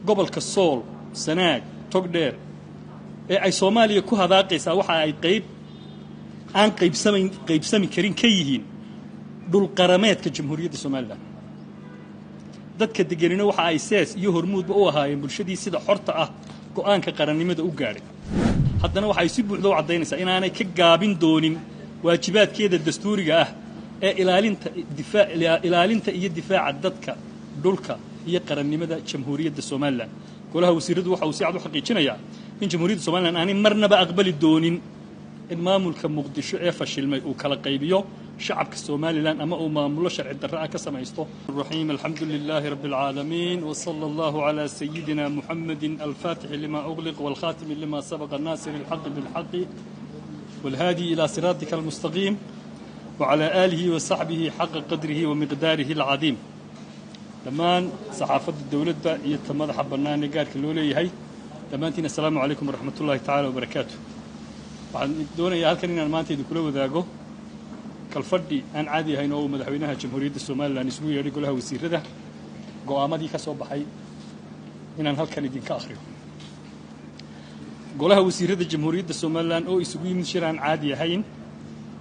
gobolka Sool Sanaag Togdheer ee ay Soomaaliya ku hadaaqaysaa waxa ay aan qaybsami karin ka yihiin dhul qarameedka Jamhuuriyadda Soomaaliland dadka deganina waxa ay sees iyo hormuudba u ahaayeen bulshadii sida xorta ah go'aanka qarannimada u gaaray haddana waxa ay si buuxda u cadeynaysaa inaanay ka gaabin doonin waajibaadkeeda dastuuriga ah ee ilaalinta iyo difaaca dadka dhulka iyo qarannimada Jamhuuriyadda Soomaaliland golaha wasiiradu waxa uu si cad u xaqiijinayaa in Jamhuuriyadda Soomaaliland aanay marnaba aqbali doonin in maamulka Muqdisho ee fashilmay uu kala qaybiyo shacabka Soomaaliland ama uu maamulo sharci darro ah ka samaysto الرحيم الحمد لله رب العالمين وصلى الله على سيدنا محمد الفاتح لما أغلق والخاتم لما سبق الناصر الحق بالحق والهادي إلى صراطك المستقيم وعلى آله وصحبه حق قدره ومقداره العظيم دمان صحافة الدولة يتمضح برنامج قال كلولي هي دمانتنا السلام عليكم ورحمة الله تعالى وبركاته waxaan doonayaa halkan inaan maanta idin kula wadaago kalfadhi aan caadi ahayn oo madaxweynaha Jamhuuriyadda Soomaaliland isugu yeedhay golaha wasiirada go'aamadii ka soo baxay inaan halkan idinka akhriyo golaha wasiirada Jamhuuriyadda Soomaaliland oo isugu yimid shir aan caadi ahayn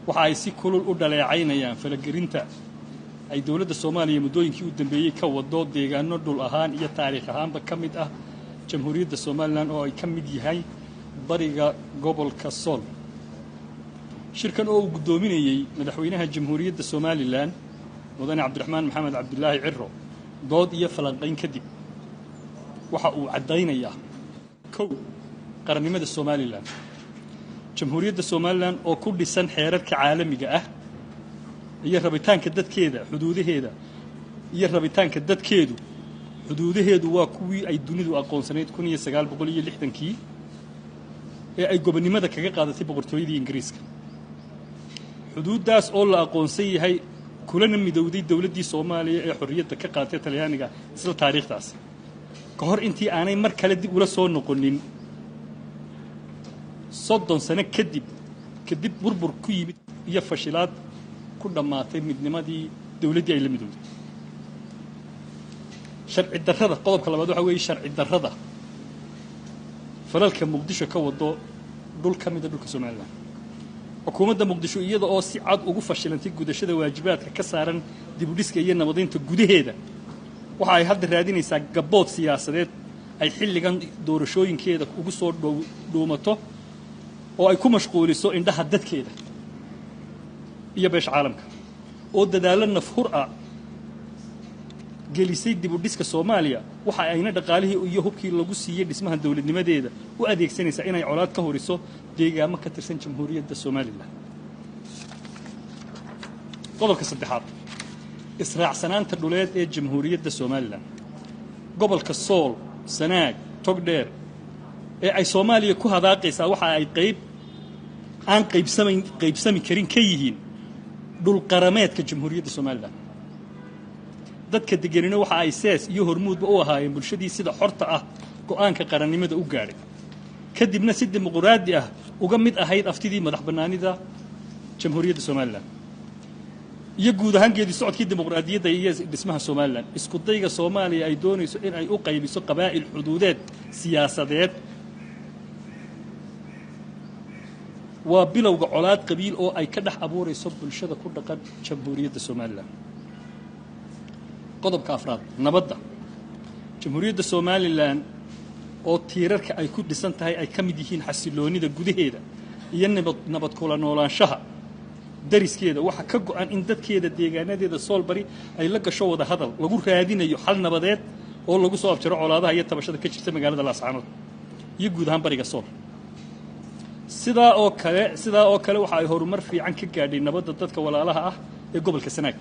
waxa ay si kulul u dhaleecaynayaan falagarinta ay dawladda Soomaaliya muddooyinkii u dambeeyay ka wado deegaano dhul ahaan iyo taariikh ahaanba ka mid ah Jamhuuriyadda Soomaaliland oo ay ka mid yahay bariga gobolka Sool shirkan oo gudoominayay madaxweynaha Jamhuuriyadda Soomaaliland mudane Cabdiraxmaan Maxamed Cabdullaahi Cirro dood iyo falanqayn kadib waxa uu cadeynayaa qarannimada Soomaaliland Jamhuuriyadda Soomaaliland oo ku dhisan xeerarka caalamiga ah iyo rabitaanka dadkeeda xuduudaheeda iyo rabitaanka dadkeedu xuduudaheedu waa kuwii ay dunidu aqoonsanayd 1960kii ee ay gobonimada kaga qaadatay boqortooyadii Ingiriiska xuduudaas oo la aqoonsan yahay kulana midowday dawladdii Soomaaliya ee xorriyadda ka qaadatay Talyaaniga isla taariikhdaas ka hor intii aanay mar kale dib ula soo noqonin 30 sano kadib burbur ku yimid iyo fashilaad ku dhamaatay midnimadii dawladdii ay la midowday sharci darrada qodobka labaad waxa weeye sharci darrada falalka Muqdisho ka wado dhul ka mid ah dhulka Soomaaliland xukuumadda Muqdisho iyada oo si cad ugu fashilantay gudashada waajibaadka ka saaran dib u dhiska iyo nabadeynta gudaheeda waxa ay hadda raadinaysaa gabood siyaasadeed ay xilligan doorashooyinkeeda ugu soo dhuumato oo ay ku mashquuliso indhaha dadkeeda iyo beesha caalamka oo dadaalo nafhur ah gelisay dib u dhiska Soomaaliya waxa ayna dhaqaalihii iyo hubkii lagu siiyay dhismaha dawladnimadeeda u adeegsanaysa inay colaad ka horiso deegaamo ka tirsan Jamhuuriyadda Soomaaliland qodobka saddexaad israacsanaanta dhuleed ee Jamhuuriyadda Soomaaliland gobolka Sool Sanaag Togdheer ee ay Soomaaliya ku hadaaqaysaa waxa ay aan qaybsami karin ka yihiin dhul qarameedka Jamhuuriyadda Soomaaliland dadka deganina waxa ay sees iyo hormuudba u ahaayeen bulshadii sida xorta ah go'aanka qarannimada u gaaray kadibna si dimuqraadi ah uga mid ahayd aftidii madax banaanida Jamhuuriyadda Soomaaliland iyo guud ahaan geedi socodkii dimuqraadiyadda iyo dhismaha Soomaaliland isku dayga Soomaaliya ay doonayso in ay u qaybiso qabaa'il xuduudeed siyaasadeed waa bilowga colaad qabiil oo ay ka dhex abuurayso bulshada ku dhaqan Jamhuuriyadda Soomaaliland qodobka afraad nabadda Jamhuuriyadda Soomaaliland oo tiirarka ay ku dhisan tahay ay ka mid yihiin xasiloonida gudaheeda iyo nabad kula noolaanshaha dariskeeda waxa ka go'an in dadkeeda deegaanadeeda Soolbari ay la gasho wada hadal lagu raadinayo xal nabadeed oo lagu soo afjaro colaadaha iyo tabashada ka jirta magaalada Laascaanood iyo guud ahaan bariga Sool sidaa oo kale waxa ay horumar fiican ka gaadhay nabadda dadka walaalaha ah ee gobolka Sanaag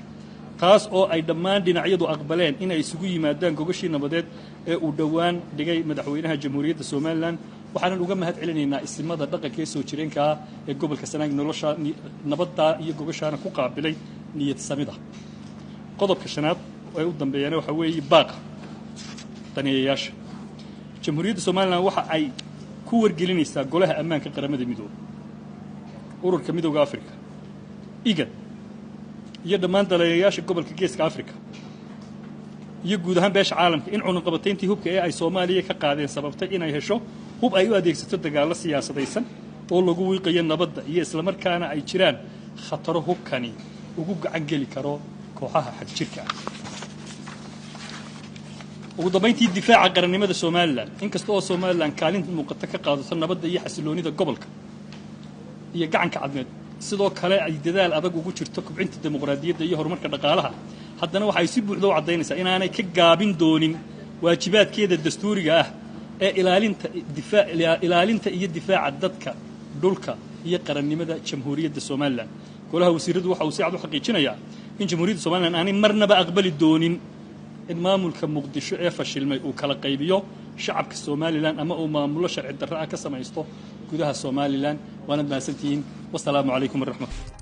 taas oo ay dhammaan dhinacyadu aqbaleen in ay isugu yimaadaan gogashii nabadeed ee uu dhawaan dhigay madaxweynaha Jamhuuriyadda Soomaaliland waxaan uga mahad celinaynaa ismada dhaqanka ee soo jireenka ah ee gobolka Sanaag nolosha nabadda iyo gogashaana ku qaabilay niyad samida qodobka shanaad ee u dambeeyana waxa weeye baaqa taniyayaasha Jamhuuriyadda Soomaaliland waxa ay ku wargelinaysaa golaha ammaanka qaramada midoobay ururka midowga Afrika IGAD iyo dhammaan dalayaasha gobolka Geeska Afrika iyo guud ahaan beesha caalamka in cunaqabatayntii hubka ee ay Soomaaliya ka qaadeen sababtay inay hesho hub ay u adeegsato dagaalo siyaasadaysan oo lagu wiiqayo nabadda iyo isla markaana ay jiraan khataro hubkani ugu gacan geli karo kooxaha xagjirka ah. ugu dambeyntii difaaca qarannimada Soomaaliland inkasta oo Soomaaliland kaalin muuqata ka qaadato nabadda iyo xasiloonida gobolka iyo gacanka cadmeed sidoo kale ay dadaal adag ugu jirto kobcinta dimuqraadiyadda iyo horumarka dhaqaalaha haddana waxay si buuxda u cadeynaysaa inaanay ka gaabin doonin waajibaadkeeda dastuuriga ah ee ilaalinta iyo difaaca dadka dhulka iyo qarannimada jamhuuriyadda Soomaaliland golaha wasiiradu waxa uu si cad u xaqiijinayaa in jamhuuriyadda Soomaaliland aanay marnaba aqbali doonin in maamulka Muqdisho ee fashilmay uu kala qaybiyo shacabka Soomaaliland ama uu maamulo sharci darro ah ka samaysto gudaha Soomaaliland waana mahadsantihiin wassalaamu calaykum waraxmatullahi